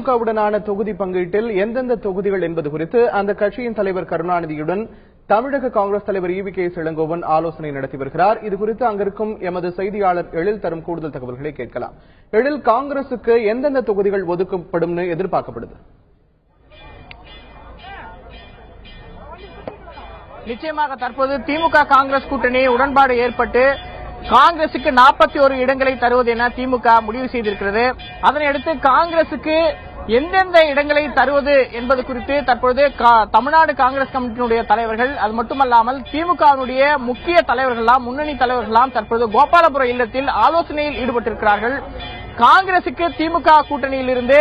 திமுகவுடனான தொகுதி பங்கீட்டில் எந்தெந்த தொகுதிகள் என்பது குறித்து அந்த கட்சியின் தலைவர் கருணாநிதியுடன் தமிழக காங்கிரஸ் தலைவர் ஈவி.கே. இளங்கோவன் ஆலோசனை நடத்தி வருகிறார். இதுகுறித்து அங்கிருக்கும் எமது செய்தியாளர் எழில் தரும் கூடுதல் தகவல்களை கேட்கலாம். எழில், காங்கிரசுக்கு எந்தெந்த தொகுதிகள் ஒதுக்கப்படும் எதிர்பார்க்கப்படுது? நிச்சயமாக தற்போது திமுக காங்கிரஸ் கூட்டணி உடன்பாடு ஏற்பட்டு காங்கிரசுக்கு 41 இடங்களை தருவது என திமுக முடிவு செய்திருக்கிறது. அதனையடுத்து காங்கிரசுக்கு எந்தெந்த இடங்களை தருவது என்பது குறித்து தற்பொழுது தமிழ்நாடு காங்கிரஸ் கமிட்டியினுடைய தலைவர்கள், அது மட்டுமல்லாமல் திமுகவினுடைய முக்கிய தலைவர்களாம், முன்னணி தலைவர்களாம் தற்போது கோபாலபுரம் இல்லத்தில் ஆலோசனையில் ஈடுபட்டிருக்கிறார்கள். காங்கிரசுக்கு திமுக கூட்டணியில் இருந்து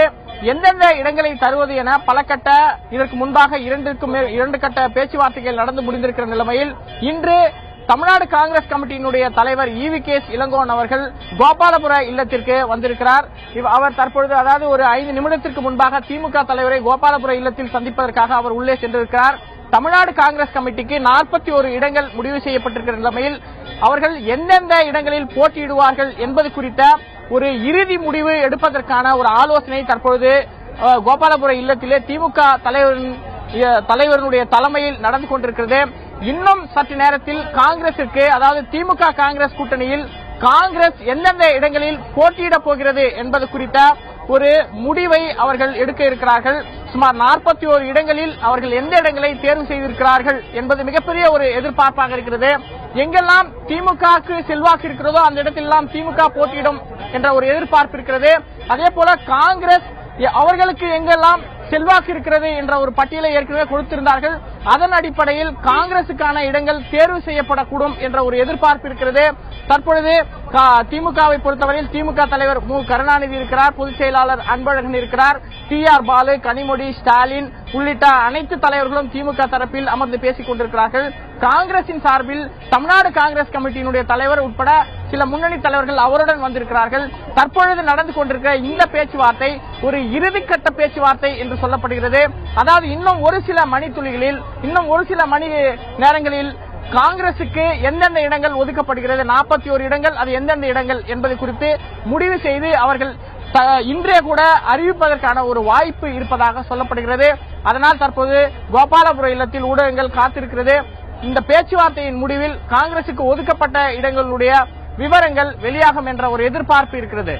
எந்தெந்த இடங்களை தருவது என பல கட்ட, இதற்கு முன்பாக 2 கட்ட பேச்சுவார்த்தைகள் நடந்து முடிந்திருக்கிற நிலைமையில் இன்று தமிழ்நாடு காங்கிரஸ் கமிட்டியினுடைய தலைவர் ஈவி.கே. இளங்கோவன் அவர்கள் கோபாலபுர இல்லத்திற்கு வந்திருக்கிறார். அவர் தற்பொழுது, அதாவது ஒரு 5 நிமிடத்திற்கு முன்பாக திமுக தலைவரை கோபாலபுர இல்லத்தில் சந்திப்பதற்காக அவர் உள்ளே சென்றிருக்கிறார். தமிழ்நாடு காங்கிரஸ் கமிட்டிக்கு 41 இடங்கள் முடிவு செய்யப்பட்டிருக்கிற நிலைமையில் அவர்கள் எந்தெந்த இடங்களில் போட்டியிடுவார்கள் என்பது குறித்த ஒரு இறுதி முடிவு எடுப்பதற்கான ஒரு ஆலோசனை தற்பொழுது கோபாலபுர இல்லத்திலே திமுக தலைவருடைய தலைமையில் நடந்து கொண்டிருக்கிறது. இன்னும் சற்று நேரத்தில் காங்கிரசிற்கு, அதாவது திமுக காங்கிரஸ் கூட்டணியில் காங்கிரஸ் எந்தெந்த இடங்களில் போட்டியிடப் போகிறது என்பது குறித்த ஒரு முடிவை அவர்கள் எடுக்க இருக்கிறார்கள். சுமார் 41 இடங்களில் அவர்கள் எந்த இடங்களை தேர்வு செய்திருக்கிறார்கள் என்பது மிகப்பெரிய ஒரு எதிர்பார்ப்பாக இருக்கிறது. எங்கெல்லாம் திமுகவுக்கு செல்வாக்கு இருக்கிறதோ அந்த இடத்திலெல்லாம் திமுக போட்டியிடும் என்ற ஒரு எதிர்பார்ப்பு இருக்கிறது. அதே போல காங்கிரஸ் அவர்களுக்கு எங்கெல்லாம் செல்வாக்கு இருக்கிறது என்ற ஒரு பட்டியலை ஏற்கனவே கொடுத்திருந்தார்கள். அதன் அடிப்படையில் காங்கிரசுக்கான இடங்கள் தேர்வு செய்யப்படக்கூடும் என்ற ஒரு எதிர்பார்ப்பு இருக்கிறது. தற்பொழுது திமுகவை பொறுத்தவரையில் திமுக தலைவர் மு. கருணாநிதி இருக்கிறார், பொதுச் செயலாளர் அன்பழகன் இருக்கிறார், டி.ஆர். பாலு, கனிமொழி, ஸ்டாலின் உள்ளிட்ட அனைத்து தலைவர்களும் திமுக தரப்பில் அமர்ந்து பேசிக் கொண்டிருக்கிறார்கள். காங்கிரசின் சார்பில் தமிழ்நாடு காங்கிரஸ் கமிட்டியினுடைய தலைவர் உட்பட சில முன்னணி தலைவர்கள் அவருடன் வந்திருக்கிறார்கள். தற்பொழுது நடந்து கொண்டிருக்கிற இந்த பேச்சுவார்த்தை ஒரு இறுதிக்கட்ட பேச்சுவார்த்தை என்று சொல்லப்படுகிறது. அதாவது இன்னும் ஒரு சில மணித்துளிகளில், இன்னும் ஒரு சில மணி நேரங்களில் காங்கிரசுக்கு எந்தெந்த இடங்கள் ஒதுக்கப்படுகிறது, 41 இடங்கள், அது எந்தெந்த இடங்கள் என்பது குறித்து முடிவு செய்து அவர்கள் இன்றே கூட அறிவிப்பதற்கான ஒரு வாய்ப்பு இருப்பதாக சொல்லப்படுகிறது. அதனால் தற்போது கோபாலபுர இல்லத்தில் ஊடகங்கள் காத்திருக்கிறது. இந்த பேச்சுவார்த்தையின் முடிவில் காங்கிரசுக்கு ஒதுக்கப்பட்ட இடங்களுடைய விவரங்கள் வெளியாகும் என்ற ஒரு எதிர்பார்ப்பு இருக்கிறது.